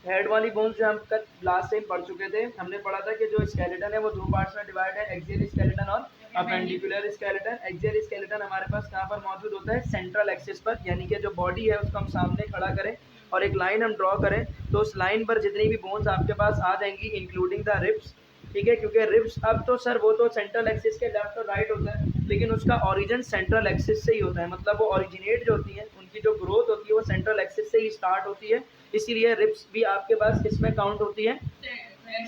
Head वाली bones जो हम कल लास्ट टाइम पढ़ चुके थे, हमने पढ़ा था कि जो स्केलेटन है वो दो पार्ट्स में डिवाइड है, एक्सियल स्केलेटन और अपेंडिकुलर स्केलेटन। एक्सियल स्केलेटन हमारे पास कहाँ पर मौजूद होता है, सेंट्रल एक्सिस पर, यानी कि जो बॉडी है उसको हम सामने खड़ा करें और एक लाइन हम ड्रॉ करें तो उस लाइन पर जितनी भी बोन्स आपके पास आ जाएंगी इंक्लूडिंग द रिब्स, ठीक है, क्योंकि रिब्स अब तो सर वो तो सेंट्रल एक्सिस के लेफ्ट और राइट होता है, लेकिन उसका ओरिजिन सेंट्रल एक्सिस से ही होता है, मतलब वो ओरिजिनेट जो होती है उनकी जो ग्रोथ होती है वो सेंट्रल एक्सिस से ही स्टार्ट होती है, इसीलिए रिब्स भी आपके पास किसमें काउंट होती है,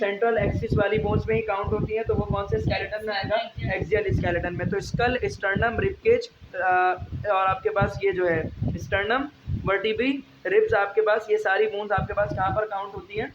सेंट्रल एक्सिस वाली बोन्स में ही काउंट होती है। तो वो कौन से स्केलेटन में आएगा, एक्सियल स्केलेटन में। तो स्कल, स्टर्नम, रिबकेज और आपके पास ये जो है स्टर्नम, वर्टिब्री, रिब्स, आपके पास ये सारी बोन्स आपके पास कहाँ पर काउंट होती हैं,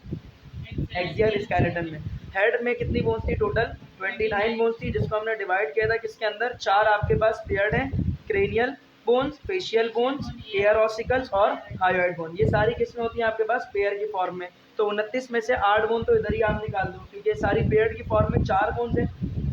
एक्सियल स्केलेटन में। हेड में कितनी बोन्स थी टोटल, 29 बोन्स थी, जिसको हमने डिवाइड किया था किसके अंदर, चार आपके पास पेयर्ड हैं, cranial bones, facial bones, air ossicles और हायोइड बोन। ये सारी किसमें होती हैं आपके पास, पेयर की फॉर्म में। तो 29 में से 8 बोन तो इधर ही आप निकाल दो, क्योंकि सारी पेयर्ड की फॉर्म में 4 बोन्स हैं,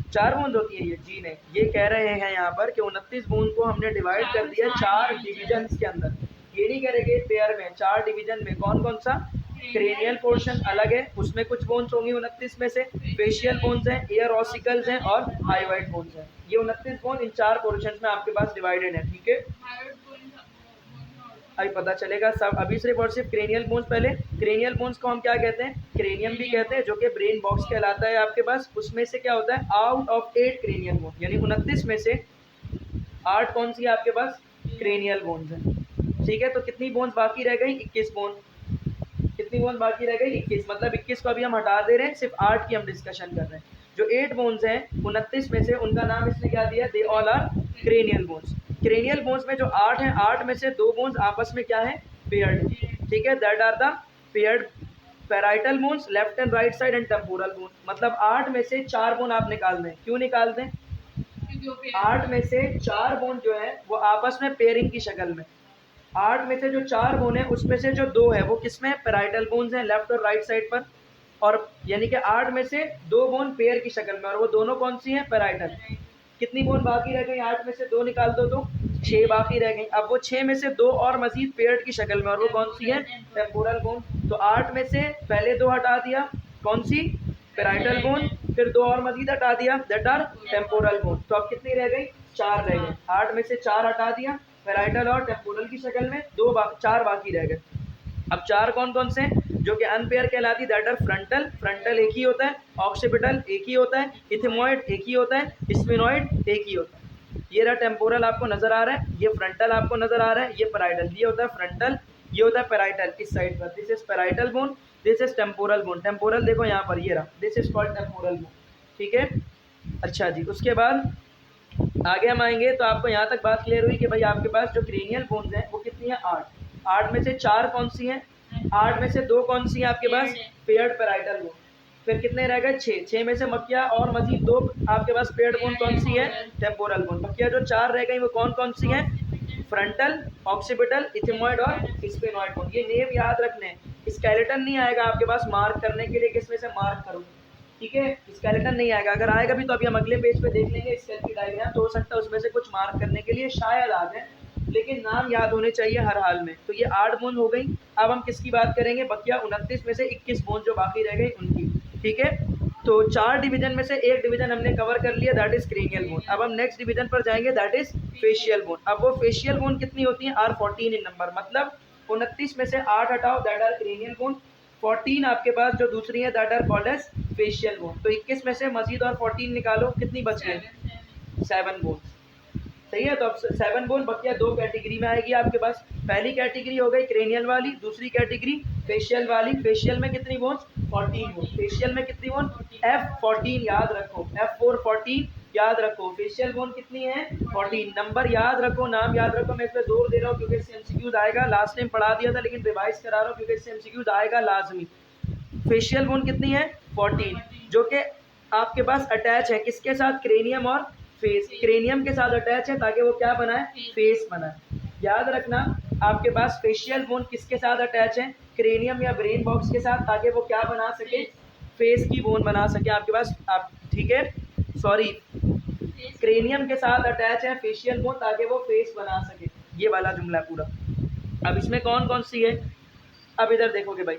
4 बोन्स होती है ये, जी नहीं, ये कह रहे हैं यहाँ पर कि 29 बोन को हमने डिवाइड कर दिया 4 डिविजन के अंदर। ये नहीं करेंगे पेयर में, 4 डिवीजन में। कौन कौन सा, क्रेनियल पोर्शन अलग है, उसमें कुछ बोन्स होंगी 29 में से, फेशियल बोन्स हैं, एयर ऑसिकल्स हैं और हायोइड बोन्स हैं। ये 29 बोन इन 4 पोर्शन में आपके पास डिवाइडेड है, ठीक है। अभी पता चलेगा सब, अभी सिर्फ और सिर्फ क्रेनियल बोन्स। पहले क्रेनियल बोन्स को हम क्या कहते हैं, क्रेनियम भी कहते हैं, जो कि ब्रेन बॉक्स कहलाता है आपके पास। उसमें से क्या होता है, आउट ऑफ 8 क्रेनियल बोन, यानी 29 में से 8 कौन सी है आपके पास, क्रेनियल बोन्स हैं, ठीक है। तो कितनी बोन्स बाकी रह गई, 21 बोन। कितनी बोन बाकी रह गई, 21, मतलब 21 को अभी हम हटा दे रहे हैं, सिर्फ 8 की हम डिस्कशन कर रहे हैं। जो 8 बोन्स हैं 29 में से, उनका नाम इसने क्या दिया, they all are cranial bones. Cranial bones में जो 8 हैं, 8 में से 2 बोन्स आपस में क्या है, पेयर्ड, ठीक है, that are the paired parietal bones, left and right side and temporal bone. मतलब 8 में से 4 बोन आप निकाल दें, क्यों निकाल दें, 8 में से 4 बोन जो है वो आपस में पेयरिंग की शक्ल में, 8 में से जो 4 बोन है उसमें से जो 2 है वो किसमें, पैराइटल बोन्स हैं, लेफ्ट और राइट साइड पर, और यानी कि 8 में से 2 बोन पेयर की शक्ल में, और वो दोनों कौन सी हैं, पैराइटल। कितनी बोन बाकी रह गई, 8 में से 2 निकाल दो तो 6 बाकी रह गई। अब वो 6 में से 2 और मजीद पेयर्ड की शक्ल में, और वो कौन सी है, टेम्पोरल बोन। तो 8 में से पहले 2 हटा दिया, कौन सी, पैराइटल बोन, फिर 2 और मजीद हटा दिया, दैट आर टेम्पोरल बोन। तो अब कितनी रह गई, 4 रह गई। 8 में से 4 हटा दिया, पैराइटल और टेम्पोरल की शक्ल में, 4 बाकी रह गए। अब 4 कौन कौन से हैं, जो कि अनपेयर कहलाती, दैट आर फ्रंटल, फ्रंटल एक ही होता है, ऑक्सिपिटल एक ही होता है, इथिमोइड एक ही होता है, स्फिनोइड एक ही होता है। ये रहा टेम्पोरल आपको नजर आ रहा है, ये फ्रंटल आपको नजर आ रहा है, ये पैराइटल, ये होता है फ्रंटल, ये होता है पैराइटल इस साइड पर। This is parietal bone, this is temporal bone. Temporal देखो यहाँ पर, ये रहा, this is called temporal bone, ठीक है। अच्छा जी, उसके बाद आगे हम आएंगे तो आपको यहाँ तक बात क्लियर हुई कि भाई आपके पास जो क्रेनियल बोन्स हैं वो कितनी है, 8। 8 में से 4 कौन सी हैं, 8 में से 2 कौन सी हैं आपके पास, पेयर्ड पैराइटल बोन। फिर कितने रह गए, 6। 6 में से मक्किया और मजीद 2 आपके पास पेयर्ड बोन कौन सी है, टेम्पोरल बोन। मक्किया जो 4 रह गई वो कौन कौन सी हैं, फ्रंटल, ऑक्सिपिटल, इथिमोइड और स्फिनोइड बोन। ये नेम याद रखने, स्केलेटन नहीं आएगा आपके पास मार्क करने के लिए, किसमें से मार्क करूँ, ठीक है, स्केलेटन नहीं आएगा। अगर आएगा भी तो अभी हम अगले पेज पे देख लेंगे स्केल की डायग्राम, तो हो सकता है उसमें से कुछ मार्क करने के लिए शायद आ जाए, लेकिन नाम याद होने चाहिए हर हाल में। तो ये 8 बोन हो गई। अब हम किसकी बात करेंगे, बकिया 29 में से 21 बोन जो बाकी रह गई उनकी, ठीक है। तो 4 डिवीजन में से एक डिवीजन हमने कवर कर लिया, दैट इज क्रेनियल बोन। अब हम नेक्स्ट डिवीजन पर जाएंगे, दैट इज फेशियल बोन। अब वो फेशियल बोन कितनी होती है, आर 14 इन नंबर, मतलब 29 में से 8 हटाओ, दैट आर क्रेनियल बोन। 14 आपके पास जो दूसरी है, that are called as facial bone. तो 21 में से मजीद और 14 निकालो, कितनी बच गई, 7 बोन, सही है। तो अब 7 बोन बकिया 2 कैटेगरी में आएगी आपके पास। पहली कैटेगरी हो गई क्रेनियल वाली, दूसरी कैटेगरी फेशियल वाली। फेशियल में कितनी बोन, 14 बोन। फेशियल में कितनी बोन, F14 याद रखो, F4 14 याद रखो। फेशियल बोन कितनी है, 14। नंबर याद रखो, नाम याद रखो। मैं इस पर जोर दे रहा हूँ क्योंकि इससे एमसीक्यूज आएगा, लास्ट टाइम पढ़ा दिया था लेकिन रिवाइज करा रहा हूँ क्योंकि इससे एमसीक्यूज आएगा लाजमी। फेशियल बोन कितनी है, 14, जो कि आपके पास अटैच है किसके साथ, क्रेनियम और फेस। क्रेनियम के साथ अटैच है ताकि वो क्या बनाए, फेस बनाए। याद रखना आपके पास फेशियल बोन किसके साथ अटैच है, क्रेनियम या ब्रेन बॉक्स के साथ, ताकि वो क्या बना सके, फेस की बोन बना सके आपके पास, आप ठीक है, सॉरी, क्रेनियम के साथ अटैच है फेशियल बोन ताकि वो फेस बना सके। ये वाला जुमला पूरा। अब इसमें कौन कौन सी है, अब इधर देखोगे भाई,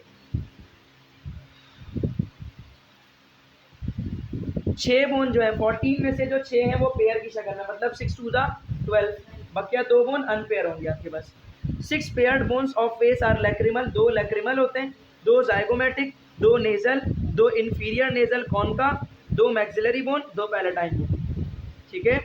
6 बोन जो है 14 में से जो 6 हैं वो पेयर की शक्ल में, मतलब 6 to the 12, Bakiya 2 bone unpair होंगे आपके पास। 6 paired bones of face are lacrimal, 2 lacrimal होते हैं, 2 zygomatic, 2 nasal, 2 inferior nasal concha, 2 maxillary bone, 2 palatine bone. ठीक है,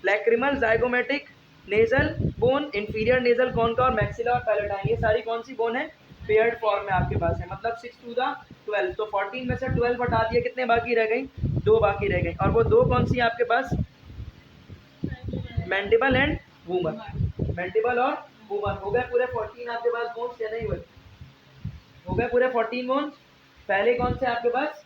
lacrimal, zygomatic, nasal bone, inferior nasal concha और मैक्सिला और पैलेटाइन, ये सारी कौन सी बोन है? पेयर्ड फॉर्म में आपके पास है, मतलब 6 टू द 12। तो 14 में से 12 हटा दिए, कितने बाकी रह गई? 2 बाकी रह गई, और वो 2 कौन सी है आपके पास? मैंडिबल एंड वूमर, मैंडिबल और वूमर। हो गए पूरे 14 आपके पास बोन्स या नहीं हुए? हो गए पूरे 14 बोन्स। पहले कौन से आपके पास?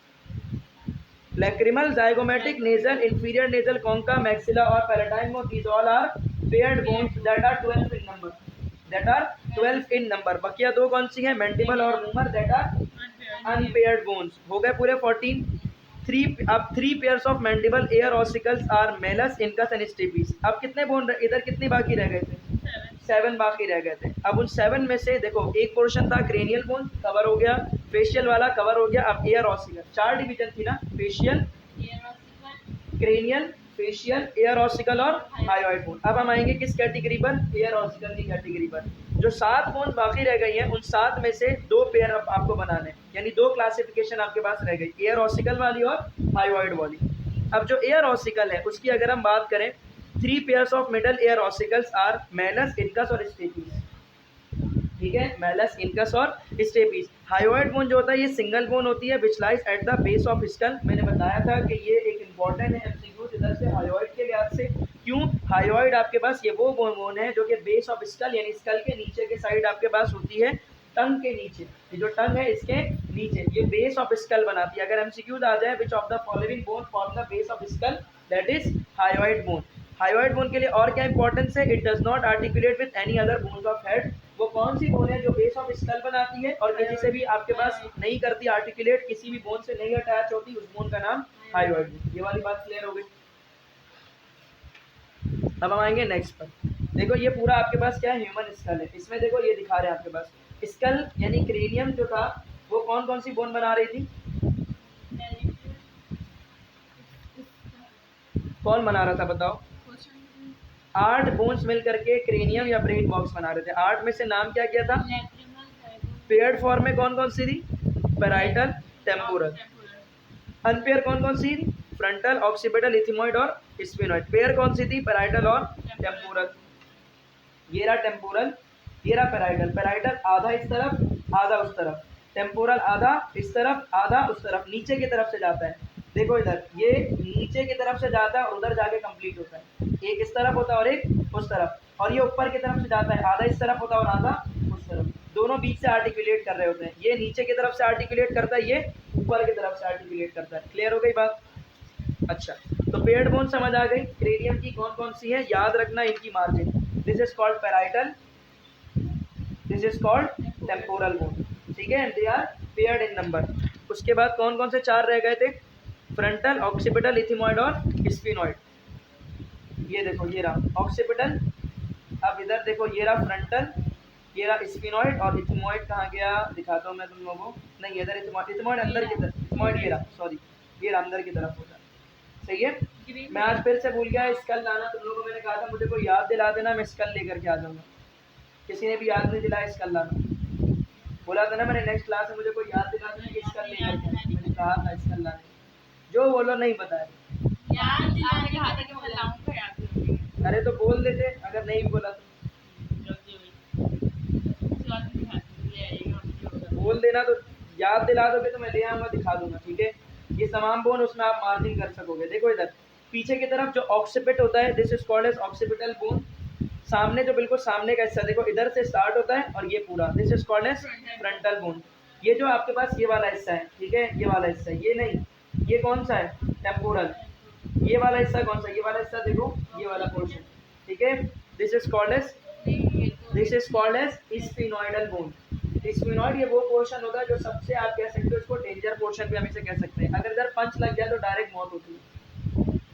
Lacrimal, zygomatic, nasal, inferior nasal concha, maxilla और palatine bone, these all are paired bones that are 12 in number, that are 12 in number. बकिया 2 कौन सी है? मैंडिबल और vomer, that are unpaired bones. हो गए पूरे 14। अब 3 pairs of mandible ear ossicles are malleus, incus and stapes. अब कितने बोन इधर कितने बाकी रह गए थे? 7 बाकी रह गए थे। अब उन 7 में से देखो, एक पोर्शन था क्रेनियल बोन, कवर हो गया, फेशियल वाला कवर हो गया, अब एयर ऑसिकल, 4 डिवीजन थी ना, facial, cranial, facial, air ossicle और हायोइड बोन। अब हम आएंगे किस कैटेगरी पर? एयर ऑसिकल की कैटेगरी पर। जो 7 बोन बाकी रह गई हैं, उन 7 में से 2 पेयर अब आपको बनाने, यानी 2 क्लासिफिकेशन आपके पास रह गई, एयर ऑसिकल वाली और हायोइड वाली। अब जो एयर ऑसिकल है उसकी अगर हम बात करें, 3 pairs of middle ear ossicles are malleus, incus और स्टेपीज। ठीक है, मेलस, इनकस और स्टेपीज। हायोइड बोन जो होता है ये सिंगल बोन होती है, which lies at the base of skull. मैंने बताया था कि ये एक इंपॉर्टेंट है एमसीक्यू इधर से हायोइड के लिहाज से। क्यों? हायोइड आपके पास ये वो बोन है जो कि बेस ऑफ स्कल, यानी स्कल के नीचे के साइड आपके पास होती है, टंग के नीचे। ये जो टंग है इसके नीचे ये बेस ऑफ स्कल बनाती है। अगर एमसीक्यू आ जाए, which of the following bone form the base of school, that is hyoid bone. Hyoid bone के लिए और क्या इंपॉर्टेंस है? It does not articulate with any other bones of head. वो कौन सी बोन है जो बेस ऑफ स्कल बनाती है और किसी से भी आपके पास नहीं करती आर्टिकुलेट, किसी भी बोन से नहीं अटैच होती, उस बोन का नाम हायोइड बोन। ये वाली बात क्लियर हो गई। अब हम आएंगे नेक्स्ट पर। देखो ये पूरा आपके पास क्या है? ह्यूमन स्कल है। इसमें देखो ये दिखा रहे हैं आपके पास स्कल, यानी क्रेनियम जो था वो कौन कौन सी बोन बना रही थी? कौन बना रहा था बताओ? 8 बोन्स मिल करके क्रेनियम या ब्रेन बॉक्स बना रहे थे। 8 में से नाम क्या किया था? पेयर्ड फॉर्म में कौन कौन सी थी? Parietal, temporal. अनपेयर कौन कौन सी? फ्रंटल, ऑक्सीपिटल, इथिमॉइड और स्फेनॉइड। पेयर कौन सी थी? पैराइटल और टेम्पोरल। ये रहा टेम्पोरल, ये रहा पैराइटल। पैराइटल आधा इस तरफ आधा उस तरफ, टेम्पोरल आधा इस तरफ आधा उस तरफ, नीचे की तरफ से जाता है। देखो इधर ये नीचे की तरफ से जाता है और उधर जाके कंप्लीट होता है। एक इस तरफ होता है और एक उस तरफ, और ये ऊपर की तरफ से जाता है, आधा इस तरफ होता है और आधा उस तरफ, दोनों बीच से आर्टिकुलेट कर रहे होते हैं। ये नीचे की तरफ से आर्टिकुलेट करता है, ये ऊपर की तरफ से आर्टिकुलेट करता है। क्लियर हो गई बात? अच्छा, तो पेयर्ड बोन समझ आ गई। क्रेनियम की कौन कौन सी है याद रखना, इनकी margin. This is called parietal, this is called temporal bone. ठीक है, they are paired in number. उसके बाद कौन कौन से 4 रह गए थे? फ्रंटल, ऑक्सीपिटल, इथिमॉइड और स्फेनॉइड। ये देखो ये रहा ऑक्सीपिटल, अब इधर देखो ये रहा फ्रंटल, ये रहा स्फेनॉइड, और इथिमॉइड कहाँ गया दिखाता हूँ मैं तुम लोगों को। नहीं इधर इथिमॉइड, इथिमॉइड अंदर की तरफ, इथिमॉइड ये रहा, सॉरी ये रहा अंदर की तरफ होता है। सही है, मैं आज फिर से भूल गया स्कल लाना तुम लोगों को। मैंने कहा था मुझे कोई याद दिला देना, मैं स्कल लेकर के आ जाऊँगा। किसी ने भी याद नहीं दिलाया स्कल लाना। बोला था ना मैंने नेक्स्ट क्लास में मुझे कोई याद दिला देना कि स्कल लेकर के, मैंने कहा था स्कल लाने, जो बोलो नहीं बताया। अरे तो बोल देते अगर नहीं भी बोला तो, बोल देना तो याद दिला दोगे तो मैं ले आऊँगा, दिखा दूंगा। ठीक है, ये तमाम बोन उसमें आप मार्जिन कर सकोगे। देखो इधर पीछे की तरफ जो ऑक्सीपिट होता है, this is called as occipital bone. सामने जो बिल्कुल सामने का हिस्सा देखो इधर से स्टार्ट होता है और ये पूरा, this is called as frontal bone. ये जो आपके पास ये वाला हिस्सा है, ठीक है, ये वाला हिस्सा, ये नहीं, ये कौन सा है? टेम्पोरल। ये वाला हिस्सा कौन सा? ये वाला हिस्सा देखो, ये वाला पोर्शन। ठीक है, this is called as sphenoidal bone. Sphenoid ये वो पोर्शन होता है जो सबसे, आप कह सकते हो इसको डेंजर पोर्शन भी हम इसे कह सकते हैं। अगर इधर पंच लग जाए तो डायरेक्ट मौत होती है।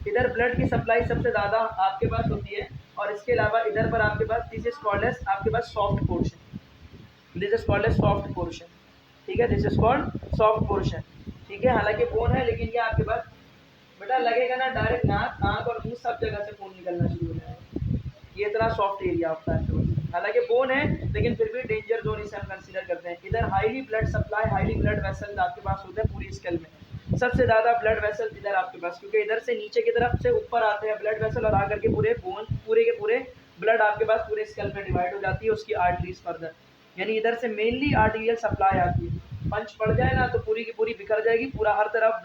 इधर ब्लड की सप्लाई सबसे ज़्यादा आपके पास होती है, और इसके अलावा इधर पर आपके पास दिस इज कॉल्ड एज आपके पास soft portion, this is called as soft portion. ठीक है, this is called soft portion. ठीक है, हालांकि बोन है लेकिन ये आपके पास बेटा लगेगा ना डायरेक्ट नाक आँख और मुंह सब जगह से खून निकलना शुरू हो जाएगा। ये इतना सॉफ्ट एरिया होता है। हालांकि बोन है लेकिन फिर भी डेंजर जोन इसे हम कंसीडर करते हैं। इधर highly blood supply, highly blood vessels आपके पास होते हैं पूरी स्कल में। सबसे ज़्यादा ब्लड वेसल्स इधर आपके पास, क्योंकि इधर से नीचे की तरफ से ऊपर आते हैं ब्लड वेसल और आकर के पूरे बोन पूरे के पूरे ब्लड आपके पास पूरे स्कल में डिवाइड हो जाती है उसकी आर्टरीज फर्दर, यानी इधर से मेनली आर्टीरियल सप्लाई आती है। पंच पड़ जाए ना तो पूरी की पूरी बिखर जाएगी, पूरा हर तरफ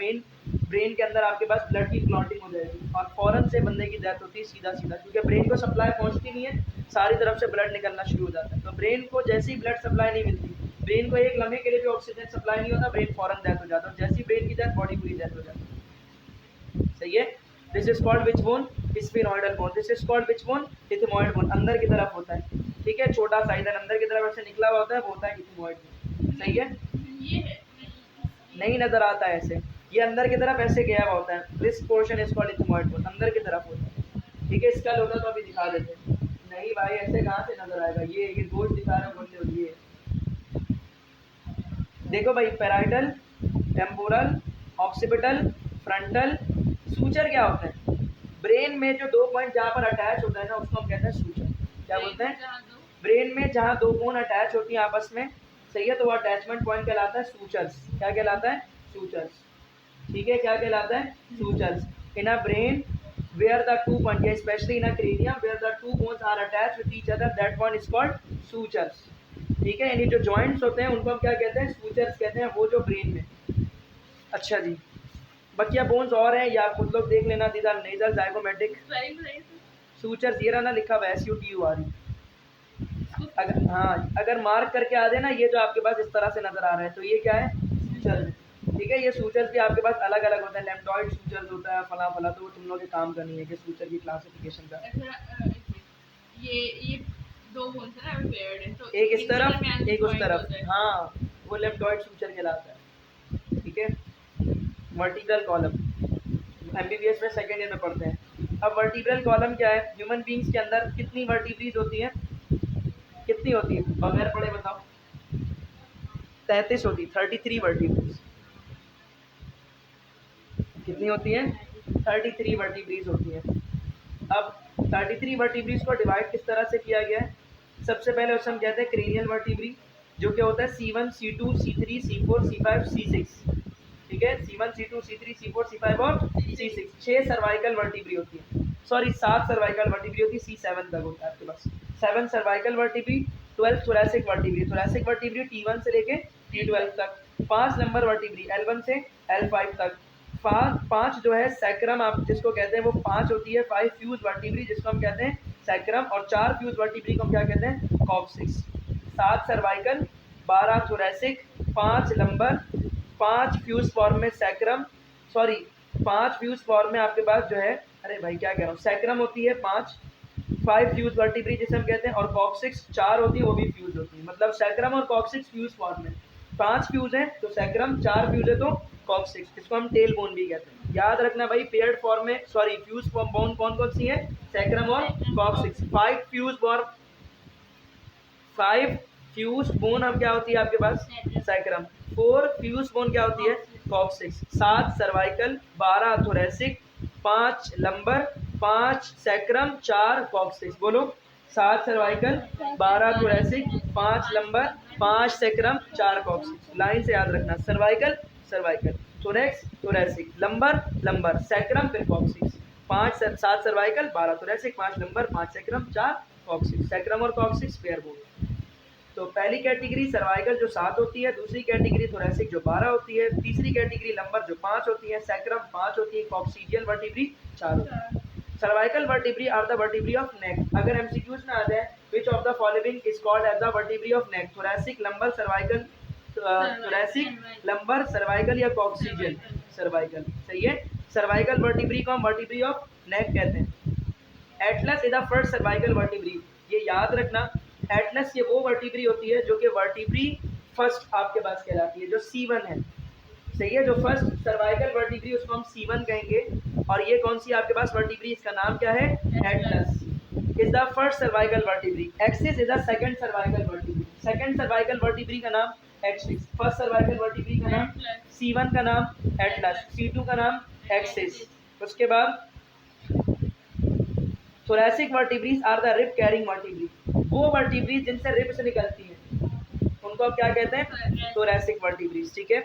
ब्रेन के अंदर आपके पास ब्लड की क्लॉटिंग हो जाएगी और फौरन से बंदे की डेथ होती है सीधा सीधा, क्योंकि ब्रेन को सप्लाई पहुंचती नहीं है, सारी तरफ से ब्लड निकलना शुरू हो जाता है। तो ब्रेन को जैसी ब्लड सप्लाई नहीं मिलती, ब्रेन को एक लम्हे के लिए भी ऑक्सीजन सप्लाई नहीं होता, ब्रेन फौरन डेथ हो जाता है। जैसी ब्रेन की डेथ बॉडी पूरी डेथ हो जाती है। सही है। This is called which bone? Sphenoidal bone. This is called which bone? Ethmoid bone. अंदर की तरफ होता है, ठीक है, छोटा सा इधर अंदर की तरफ ऐसे निकला हुआ होता है, वो होता है इथमोइड बोन। सही है। नहीं नजर आता है ऐसे, ये अंदर की तरफ ऐसे गया हुआ होता है। This portion is called ethmoid bone, अंदर की तरफ होता है। ठीक है, स्कल होता तो अभी दिखा देते। नहीं भाई ऐसे कहाँ से नजर आएगा, ये गोश्त दिखा रहे बोलते हो। ये देखो भाई, parietal, temporal, occipital, frontal. Suture क्या होते हैं? ब्रेन में जो दो पॉइंट जहाँ पर अटैच होता है ना उसको हम कहते हैं सूचर। क्या बोलते हैं? ब्रेन में जहाँ दो बोन अटैच होती है आपस में, सही है, तो वो अटैचमेंट पॉइंट कहलाता है सूचर्स। क्या कहलाता है? सूचर्स। ठीक है, क्या कहलाता है? Sutures. In a brain where the two points, especially in a cranium where the two bones are attached with each other, that one is called sutures। ठीक है, यानी जो जॉइंट्स होते हैं उनको हम क्या कहते हैं? सूचर्स कहते हैं, वो जो ब्रेन में। अच्छा जी, बकिया बोन्स और हैं, या आप खुद लोग देख लेना। These are nasal zygomatic sutures. ये रहा ना लिखा हुआ SUTUR। अगर हाँ, अगर मार्क करके आ जाए ना ये जो आपके पास इस तरह से नजर आ रहा है, तो ये क्या है? सूचर। ठीक है, ये सूचर्स भी आपके पास अलग अलग होता है। लेम्डॉइड सूचर्स होता है, फला फला, तो वो तुम लोग के काम का नहीं है कि सूचर की क्लासिफिकेशन का। ये दो बोन्स है ना पेयर्ड है, तो एक इस तरफ एक उस तरफ, होता है। हाँ, वो लेम्डॉइड सूचर कहलाता है। ठीक है, वर्टिकल कॉलम MBBS में सेकेंड ईयर में पढ़ते हैं। अब वर्टिब्रल कॉलम क्या है? ह्यूमन बींग्स के अंदर कितनी वर्टिब्रीज होती हैं? कितनी होती है बगैर पढ़े बताओ? 33 होती है, 33 वर्टिब्रीज। कितनी होती है? 33 वर्टिब्रीज होती है। अब 33 वर्टिब्रीज को डिवाइड किस तरह से किया गया है? सबसे पहले उसे हम कहते हैं क्रेनियल वर्टिब्री, जो क्या होता है C1, C2, C3, C4, C5, C6। ठीक है, C1, C2, C3, C4, C5 और C6। 6 सर्वाइकल वर्टिब्री होती है, सॉरी 7 सर्वाइकल वर्टिब्री होती है, C7 तक होता है आपके पास। 7 cervical vertebrae, 12 thoracic vertebrae. Thoracic vertebrae T1 से लेके T12 तक। 5 नंबर वर्टिब्री L1 से L5 तक। 5 जो है सैक्रम आप जिसको कहते हैं, वो 5 होती है। 5 फ्यूज वर्टिब्री जिसको हम कहते हैं सैक्रम, और 4 फ्यूज वर्टिब्री को हम क्या कहते हैं? Coccyx. 7 cervical, 12 thoracic, 5 lumbar, 5 fuse form में सैक्रम, सॉरी 5 फ्यूज फॉर्म में आपके पास जो है, अरे भाई क्या कह रहा हूँ, सैक्रम होती है 5 फ्यूज वर्टिब्री जिसे हम कहते हैं, और कॉक्सिक्स 4 होती है, वो भी फ्यूज होती है। मतलब सैक्रम और कॉक्सिक्स फ्यूज फॉर्म में। 5 फ्यूज है तो सैक्रम, 4 फ्यूज है तो कॉक्सिक्स, जिसको हम टेल बोन भी कहते हैं। याद रखना भाई, पेयर्ड फॉर्म में, सॉरी फ्यूज फॉर्म बोन कौन कौन सी है? सैक्रम और coccyx. 5 fuse form, 5 fuse bone अब क्या होती है आपके पास? सैक्रम। 4 फ्यूज बोन क्या होती है? Coccyx. 7 cervical, 12 thoracic, 5 lumbar, 5 sacrum, 4 coccyx. बोलो, 7 cervical, 12 thoracic, 5 lumbar, 5 sacrum, 4 coccyx. Line से याद रखना, cervical cervical, thorax thoracic, lumbar lumbar, sacrum, फिर coccyx. 7 cervical, 12 thoracic, 5 lumbar, 5 sacrum, 4 coccyx. सैक्रम और कॉक्सिक्स पेयर बोन। तो पहली कैटेगरी सर्वाइकल जो 7 होती है, दूसरी कैटेगरी थोरैसिक जो 12 होती है, तीसरी कैटेगरी लंबर जो 5 होती है, सैक्रम 5 होती है, कॉक्सीडियल वर्टिब्री 4 होती है। Cervical vertebrae are the vertebrae of neck. अगर एमसीक्यूज में आ जाए, which of the following is called as the vertebrae of neck? Thoracic, lumbar, cervical, thoracic, lumbar, cervical या कॉक्सीडियल? सर्वाइकल। सही है। सर्वाइकल वर्टिब्री को हम वर्टिब्री ऑफ नेक कहते हैं। Atlas is the first cervical vertebrae. ये याद रखना, एटलस ये वो वर्टिब्री होती है जो कि वर्टिब्री फर्स्ट आपके पास कहलाती है, जो C1 है। सही है, जो फर्स्ट सर्वाइकल वर्टिब्री उसको हम C1 कहेंगे। और ये कौन सी आपके पास वर्टिब्री, इसका नाम क्या है? Atlas is the first cervical vertebrae. Axis is the second cervical vertebrae. Second cervical vertebrae का नाम एक्सिस। फर्स्ट सर्वाइकल वर्टिब्री का नाम C1 का नाम एटलस, C2 का नाम एक्सिस। उसके बाद thoracic vertebrae are the rib carrying vertebrae, वो vertebrae जिनसे रिब से निकलती हैं उनको अब क्या कहते हैं, thoracic vertebrae, ठीक है।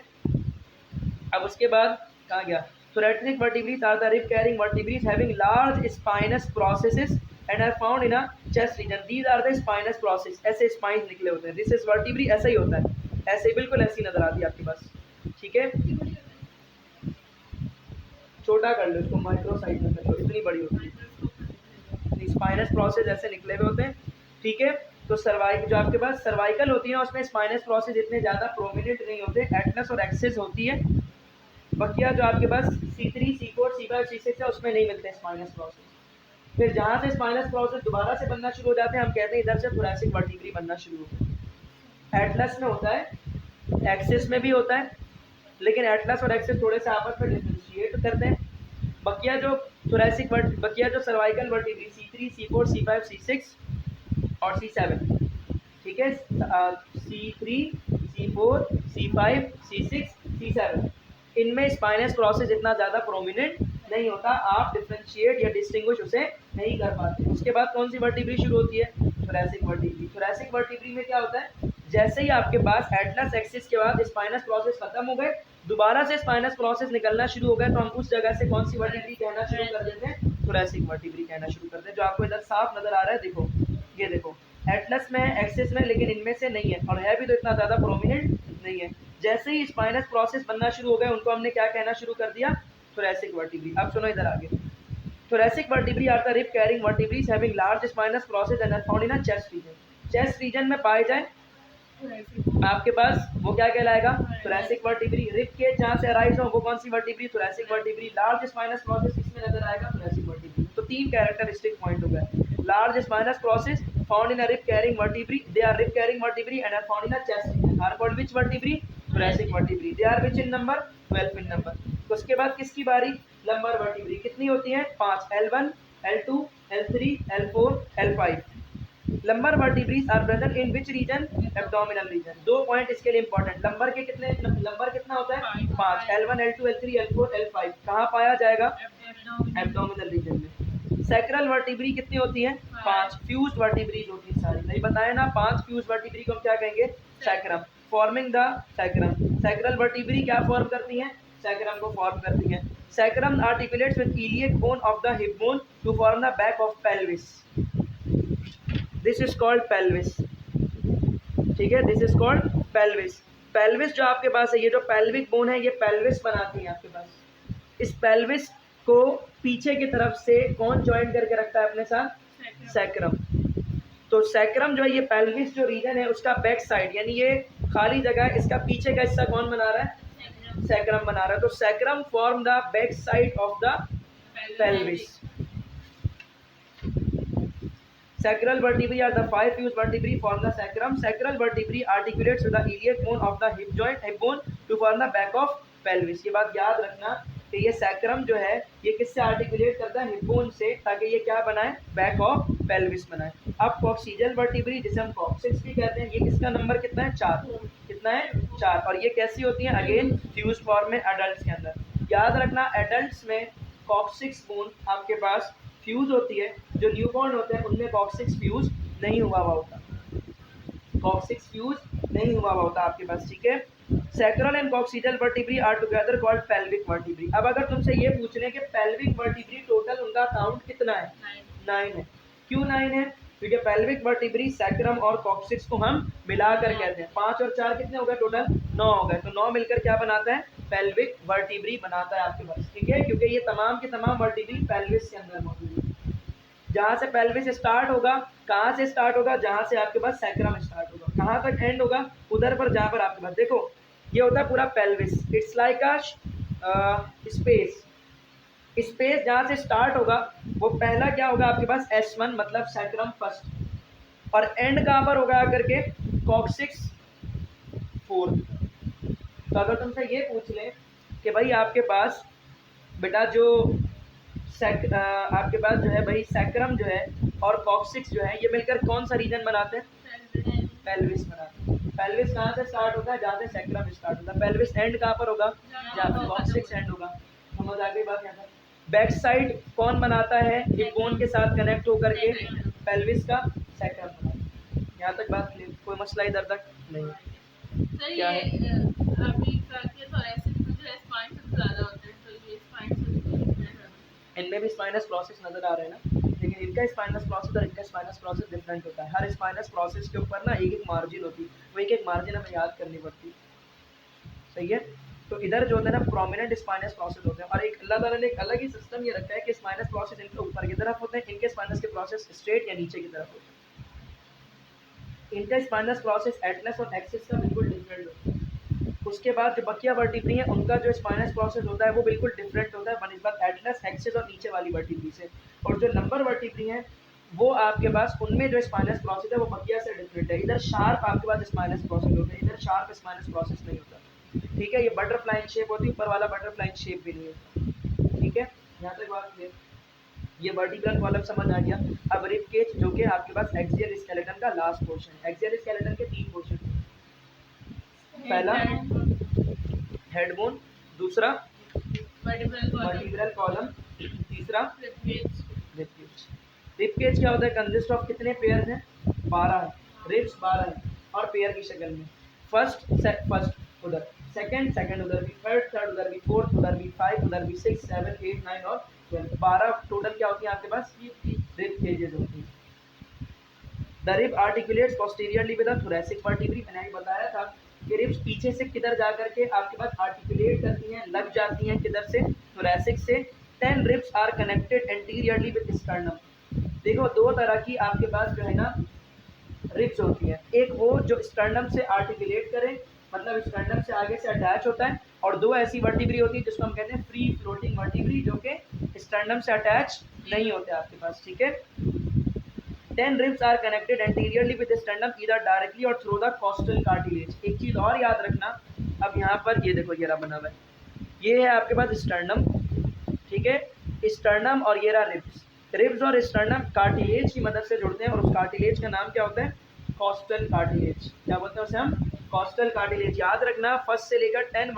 अब उसके बाद कहाँ गया, thoracic vertebrae are the rib carrying vertebrae having large spinous processes and are found in a chest region, these are the spinous process, ऐसे spines निकले होते हैं, this is vertebrae ऐसा ही होता है, ऐसे बिल्कुल ऐसी नजर आती है आपके पास, ठीक है। छोटा कर लो इसको, माइक्रो साइज में कर लो, इतनी बड़ी होती है, स्पाइनस प्रोसेस ऐसे निकले हुए होते हैं, ठीक है। तो सर्वाइकल जो आपके पास सर्वाइकल होती है उसमें स्पाइनस प्रोसेस इतने ज़्यादा प्रोमिनेंट नहीं होते, एटलस और एक्सिस होती है। बकिया जो आपके पास C3, C4, C5, C6 है उसमें नहीं मिलते स्पाइनस प्रोसेस। फिर जहाँ से स्पाइनस प्रोसेस दोबारा से बनना शुरू हो जाते हैं हम कहते हैं इधर से थोरैसिक वर्टिब्री बनना शुरू होता है। एटलस में होता है, एक्सिस में भी होता है, लेकिन एटलस और एक्सिस थोड़े से आपस में डिफरेंशिएट करते हैं। बकिया जो थोरैसिक बकिया जो cervical vertebrae C3, C4, C5, C6 और C7, ठीक है। C3, C4, C5, C6, C7 इनमें स्पाइनस प्रोसेस इतना ज़्यादा प्रोमिनेंट नहीं होता, आप डिफरेंशिएट या डिस्टिंग्विश उसे नहीं कर पाते। उसके बाद कौन सी वर्टिब्री शुरू होती है, थोरैसिक वर्टिब्री। थोरैसिक वर्टिब्री में क्या होता है, जैसे ही आपके पास एटलस एक्सिस के बाद स्पाइनस प्रोसेस खत्म हो गए, दोबारा से स्पाइनस प्रोसेस निकलना शुरू हो गया, तो हम उस जगह से कौन सी वर्टिब्री कहना शुरू कर देते हैं, थोरैसिक वर्टिब्री कहना शुरू करते हैं। जो आपको इधर साफ नजर आ रहा है, देखो ये देखो एटलस में है, एक्सिस में, लेकिन इनमें से नहीं है, और है भी तो इतना ज़्यादा प्रोमिनेंट नहीं है। जैसे ही स्पाइनस प्रोसेस बनना शुरू हो गए उनको हमने क्या कहना शुरू कर दिया, थोरैसिक वर्टिब्री। अब सुनो इधर आगे, thoracic vertebrae are the rib carrying vertebrae having large spinous process and are found in a chest region, chest region में पाए जाए आपके पास वो क्या कहलाएगा, thoracic vertebrae। रिब के जहाँ से अराइज हो वो कौन सी vertebrae, thoracic vertebrae। Large spinous process किसमें नजर आएगा, thoracic vertebrae। तो तीन कैरेक्टरिस्टिक पॉइंट हो गए, large spinous process found in a rib carrying vertebrae, they are rib carrying vertebrae and are found in a chest region, are called which vertebrae, thoracic vertebrae, they are which in number, 12 in number. तो उसके बाद किसकी बारी, lumbar vertebrae, कितनी होती है, 5, L1, L2, L3, L4, L5। Lumbar vertebraes are present in which region, abdominal region. दो point इसके लिए इंपॉर्टेंट, लंबर के कितने, लंबर कितना होता है, 5, L1, L2, L3, L4, L5 कहाँ पाया जाएगा, एब्डोमिनल रीजन में। सैक्रल वर्टिब्री कितनी होती है, 5, फ्यूज वर्टिब्रीज होती है सारी, नहीं बताया ना, 5 फ्यूज वर्टिब्री को हम क्या कहेंगे, sacrum, forming the sacrum. Sacral vertebrae क्या फॉर्म करती हैं, सैक्रम को फॉर्म करती हैं। Sacrum articulates with iliac bone of the hip bone to form the back of pelvis, this is called pelvis, ठीक है, this is called pelvis. Pelvis जो आपके पास है, ये जो पेल्विक बोन है ये पेल्विस बनाती है आपके पास। इस पेल्विस को पीछे की तरफ से कौन ज्वाइन करके रखता है अपने साथ, सैक्रम। तो सैक्रम जो है ये पेल्विस जो रीजन है उसका बैक साइड, यानी ये खाली जगह है, इसका पीछे का हिस्सा कौन बना रहा है, सैक्रम बना रहा है। तो sacrum form the back side of the pelvis. Sacral vertebrae are the 5 fused vertebrae form the sacrum. Sacral vertebrae articulates with the iliac bone of the hip joint, hip bone to form the back of pelvis। ये बात याद रखना कि ये sacrum जो है ये किससे आर्टिकुलेट करता है, हिप बोन से, ताकि ये क्या बनाए, बैक ऑफ पेल्विस बनाए। अब कॉक्सीजल वर्टिब्री जिसे हम कॉक्सिक्स भी कहते हैं, ये किसका नंबर कितना है, 4, कितना है, 4, और ये कैसी होती है, अगेन फ्यूज फॉर्म में एडल्ट के अंदर। याद रखना एडल्ट में कॉक्सिक्स बोन आपके पास फ्यूज होती है, जो न्यूबॉर्न होते हैं उनमें कॉक्सिक्स फ्यूज नहीं हुआ होता, कॉक्सिक्स फ्यूज नहीं हुआ होता आपके पास, ठीक है। Sacral and coccygeal vertebrae are together called pelvic vertebrae. अब अगर तुमसे ये पूछ लें कि पेल्विक वर्टिब्री टोटल उनका काउंट कितना है, 9 है। क्यों 9 है, क्योंकि पेल्विक वर्टिब्री सैक्रम और कॉक्सिक्स को हम मिलाकर कहते हैं। 5 और 4 कितने हो गए, टोटल 9 हो गए। तो 9 मिलकर क्या बनाता है, पेल्विक वर्टिब्री बनाता है आपके पास, ठीक है, क्योंकि ये तमाम के तमाम वर्टिब्री पेल्विस के अंदर मौजूद है। जहाँ से पेल्विस स्टार्ट होगा, कहाँ से स्टार्ट होगा, जहाँ से आपके पास सैक्रम स्टार्ट होगा, कहाँ तक एंड होगा, उधर पर जहाँ पर आपके पास, देखो ये होता है पूरा pelvis, it's like a space. Space जहाँ से स्टार्ट होगा वो पहला क्या होगा आपके पास, S1 मतलब सैक्रम फर्स्ट, और एंड कहाँ पर होगा आकर के, कॉक्सिक्स फोर्थ। तो अगर तुमसे ये पूछ लें कि भाई आपके पास बेटा जो आपके पास जो है भाई सैक्रम जो है और कॉक्सिक्स जो है ये मिलकर कौन सा रीजन बनाते हैं, पेल्विस बनाते हैं। पेल्विस कहाँ से स्टार्ट होता है, जहाँ से सैक्रम स्टार्ट होता है। पेल्विस एंड कहाँ पर होगा, जहाँ पर कॉक्सिक्स एंड होगा। समझ आ गई बात यहाँ पर, बैक साइड कौन बनाता है, हिप बोन के साथ कनेक्ट होकर के पेल्विस का सैक्रम। यहाँ तक बात क्लियर, कोई मसला इधर तक नहीं? सर क्या ये है? अभी करके thoracic में जो है spine सबसे ज़्यादा होते हैं, तो ये spine से different है। इनमें भी स्पाइनस प्रोसेस नजर आ रहे हैं ना, लेकिन इनका स्पाइनस प्रोसेस और इनका स्पाइनस प्रोसेस डिफरेंट होता है। हर स्पाइनस प्रोसेस के ऊपर ना एक एक मार्जिन होती है, वो एक एक मार्जिन हमें याद करनी पड़ती है, सही है। तो इधर जो होता है ना प्रोमिनेंट स्पाइनस प्रोसेस होते हैं, और एक अल्लाह ताला ने एक अलग ही सिस्टम ये रखा है कि स्पाइनस प्रोसेस इनके ऊपर की तरफ होते हैं, इनके स्पाइनस के प्रोसेस स्ट्रेट या नीचे की तरफ होते हैं। इनका स्पाइनस प्रोसेस एटलस और एक्सिस का बिल्कुल डिफरेंट होता है। उसके बाद जो बकिया वर्टिब्री है उनका जो स्पाइनस प्रोसेस होता है वो बिल्कुल डिफरेंट होता है बनिस्बत एटलस, एक्सिस और नीचे वाली वर्टिब्री से। और जो लंबर वर्टिब्री है वो आपके पास उनमें जो स्पाइनस प्रोसेस है वो बकिया से डिफरेंट है। इधर शार्प आपके पास स्पाइनस प्रोसेस होता है, इधर शार्प स्पाइनस प्रोसेस नहीं होता, ठीक है। ये बटरफ्लाई शेप होती है, ऊपर वाला बटरफ्लाई शेप भी नहीं होता, ठीक है। यहाँ तक बात क्लियर? ये वर्टिकल कॉलम समझ आ गया। अब रिब केज जो कि आपके पास एक्सियल स्केलेटन का लास्ट पोर्शन है। एक्सियल स्केलेटन के 3 पोर्शन, पहला हेड बोन, दूसरा वर्टिब्रल कॉलम, तीसरा रिब केज। रिब केज क्या होता है? कंसिस्ट ऑफ कितने पेयर हैं? 12 है, रिब्स 12 है और पेयर की शक्ल में। फर्स्ट उधर, सेकंड उधर भी, थर्ड उधर भी, फोर्थ उधर भी, 5 उधर भी, 6 7 8 9 और 12, 12 टोटल क्या होती है आपके पास? रिब केजेस होती है। The rib articulates posteriorly with the thoracic vertebrae. मैंने अभी बताया था कि रिब्स पीछे से किधर जा करके आपके पास आर्टिकुलेट करती हैं, लग जाती हैं, किधर से? थोरैसिक से। 10 ribs are connected anteriorly with sternum. देखो दो तरह की आपके पास जो है ना रिब्स होती है, एक वो जो स्टर्नम से आर्टिकुलेट करे, मतलब स्टर्नम से आगे से अटैच होता है, और दो ऐसी वर्टिब्री होती है जिसको हम कहते हैं फ्री फ्लोटिंग वर्टिब्री, जो कि स्टर्नम से अटैच नहीं होते आपके पास, ठीक है। 10 ribs are connected anteriorly with the sternum either directly or through the costal cartilage। एक चीज और याद रखना, अब यहाँ पर ये देखो ये रहा बना हुआ है, ये है आपके पास स्टर्नम, ठीक है। स्टर्नम और ये रहा रिब्स। रिब्स और स्टर्नम कार्टिलेज की मदद से जुड़ते हैं और उस कार्टिलेज का नाम क्या होता है? Costal cartilage. क्या बोलते हैं उसे हम? Costal cartilage. याद रखना फर्स्ट से लेकर 10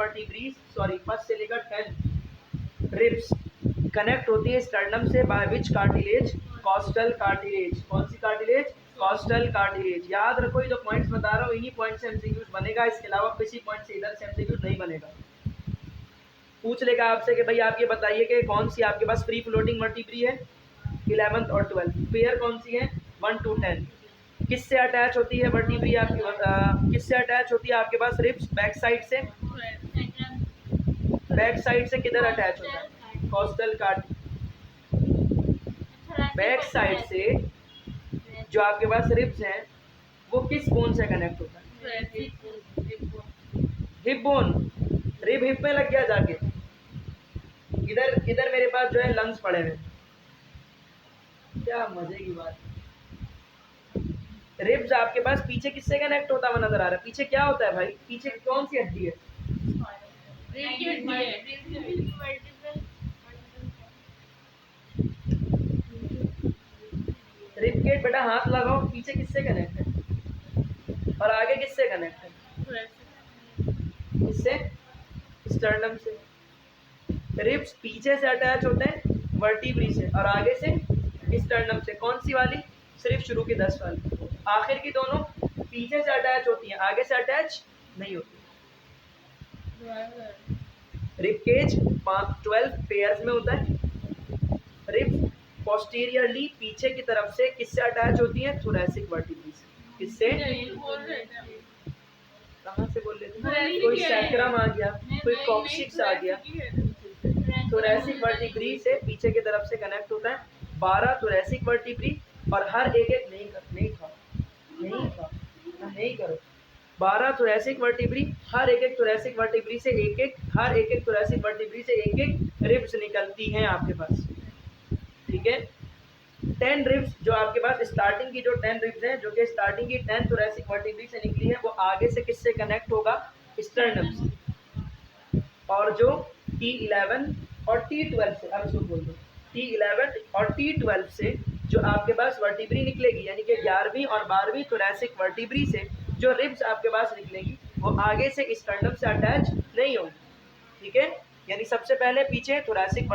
रिब्स कनेक्ट होती है स्टर्नम से by which cartilage? Costal cartilage. कौन सी कार्टिलेज? Costal cartilage. याद रखो, ये जो पॉइंट्स बता रहा हूँ इन्हीं पॉइंट से एमसीक्यूज बनेगा, इसके अलावा किसी पॉइंट से इधर से एमसीक्यूज नहीं बनेगा। पूछ लेगा आपसे कि भाई आप ये बताइए कि कौन सी आपके पास फ्री फ्लोटिंग वर्टिब्री है 11th और 12th, पेयर कौन सी है 1 to 10, किससे अटैच होती है वर्टिब्री आपकी, किससे अटैच होती है आपके पास रिब्स? बैक साइड से। बैक साइड से किधर अटैच होता है? Costal cart. बैक साइड से जो आपके पास रिब्स हैं वो किस बोन से कनेक्ट होता है? Hip bone. रिब हिप में लग गया जाके। इधर इधर मेरे पास जो है लंग्स पड़े हुए, क्या मजे की बात। रिब्स आपके पास पीछे किससे कनेक्ट होता हुआ नजर आ रहा है? पीछे क्या होता है भाई? पीछे कौन सी हड्डी है? रिबकेट बेटा हाथ लगाओ, पीछे किससे कनेक्ट है और आगे किससे कनेक्ट है? किससे? स्टर्नम से। रिब्स पीछे से अटैच होते हैं वर्टिब्री से और आगे से स्टर्नम से। कौन सी वाली? सिर्फ शुरू की 10 वाली। आखिर की दोनों पीछे से अटैच होती हैं, आगे से अटैच नहीं होती। रिब केज 12 पेयर्स में होता है। रिब पोस्टीरियरली पीछे की तरफ से किससे अटैच होती है? थोरैसिक वर्टिब्री से। किससे? कहाँ से बोल रहे थे? कोई सैक्रम आ गया, कोई कॉक्सिक्स आ गया। थोरैसिक वर्टिब्री से पीछे की तरफ से कनेक्ट होता है 12 थोरैसिक वर्टिब्री, और हर एक एक नहीं करो 12 थोरैसिक वर्टिब्री, हर एक एक थोरैसिक वर्टिब्री से हर एक एक थोरैसिक वर्टिब्री से एक रिब्स निकलती हैं आपके पास, ठीक है। 10 रिब्स जो आपके पास स्टार्टिंग की जो 10 रिब्स हैं, जो कि स्टार्टिंग की 10 थोरैसिक वर्टिब्री से निकली है, वो आगे से किससे कनेक्ट होगा? स्टर्नम से। और जो T11 और T12 से, अब इसको बोल दो, T11 और T12 से जो आपके पास वर्टिब्री निकलेगी, यानी कि 11वीं और 12वीं थोरैसिक वर्टिब्री से जो रिब्स आपके पास निकलेगी वो आगे से स्टर्नम से अटैच नहीं होगी, ठीक है। यानी सबसे पहले पीछे थोरैसिक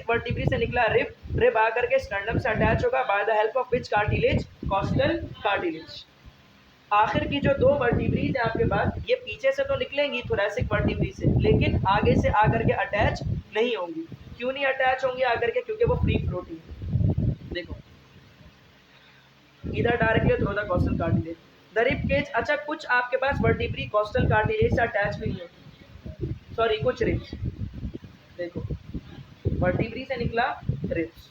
वर्टिब्री से निकला रिब आकर के स्टर्नम से अटैच होगा by the help of which cartilage, costal cartilage. आखिर की जो दो वर्टिब्रीज है आपके पास, ये पीछे से तो निकलेंगी थोरैसिक वर्टिब्री से, लेकिन आगे से आकर के अटैच नहीं होंगी। क्यों नहीं अटैच होंगी आकर के? क्योंकि वो फ्री फ्लोटिंग है। देखो इधर directly through the costal cartilage the rib cage. अच्छा, कुछ आपके पास वर्टिब्री कॉस्टल कार्टिलेज से अटैच भी नहीं होती, सॉरी कुछ रिब्स। देखो वर्टिब्री से निकला रिब्स,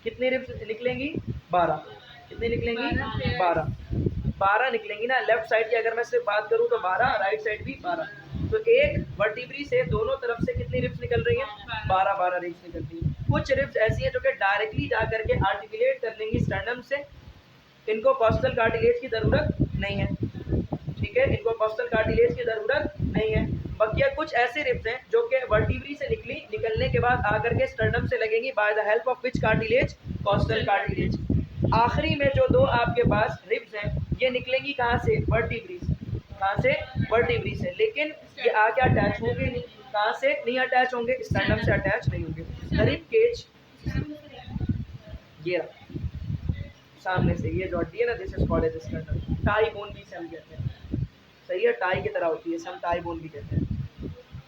कितनी रिब्स निकलेंगी? 12। कितनी निकलेंगी? 12 निकलेंगी ना। लेफ्ट साइड की अगर मैं सिर्फ बात करूं तो 12, राइट साइड भी 12। तो एक वर्टिब्री से दोनों तरफ से कितनी रिब्स निकल रही हैं? 12 रिब्स निकल रही हैं। कुछ रिब्स ऐसी हैं जो कि डायरेक्टली जा करके आर्टिकुलेट कर लेंगी स्टर्नम से, इनको कॉस्टल कार्टिलेज की ज़रूरत नहीं है। ठीक है, इनको कॉस्टल कार्टिलेज की ज़रूरत नहीं है। बकिया कुछ ऐसे रिब्स हैं जो कि वर्टिब्री से निकलने के बाद आकर के स्टर्नम से लगेंगी by the help of which cartilage, costal cartilage. आखिरी में जो दो आपके पास रिब्स हैं ये निकलेंगी कहाँ से? वर्टिब्री से। कहाँ से? वर्टिब्री से। लेकिन ये आके अटैच होंगे नहीं। कहाँ से नहीं अटैच होंगे? स्टर्नम से अटैच नहीं होंगे। रिब केज ये सामने से, ये जो हड्डी है ना, this is called as sternum. Tie bone भी हम कहते हैं, सही है, टाई की तरह होती है, हम टाई बोन भी कहते हैं।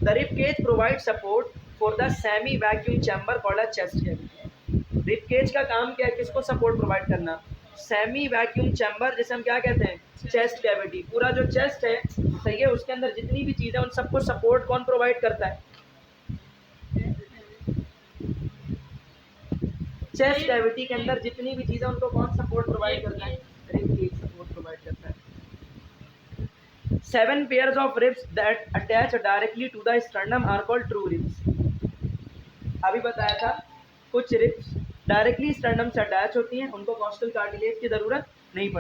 The rib cage provide support for the semi vacuum chamber called a chest cavity. Rib cage का काम क्या है? किसको सपोर्ट प्रोवाइड करना? सेमी वैक्यूम चैम्बर, जिसे हम क्या कहते हैं? Chest cavity. पूरा जो चेस्ट है, सही है, उसके अंदर जितनी भी चीज़ें, उन सबको सपोर्ट कौन प्रोवाइड करता है? चेस्ट कैविटी के अंदर जितनी भी चीज़ें, उनको कौन सपोर्ट प्रोवाइड करता है? रिब केज सपोर्ट प्रोवाइड करता है। 7 pairs of ribs that attach directly to the sternum are called true ribs। अभी बताया था कुछ रिब्स डायरेक्टली स्टर्नम से अटैच होती हैं, उनको कॉस्टल कार्टिलेज की ज़रूरत नहीं पड़ती।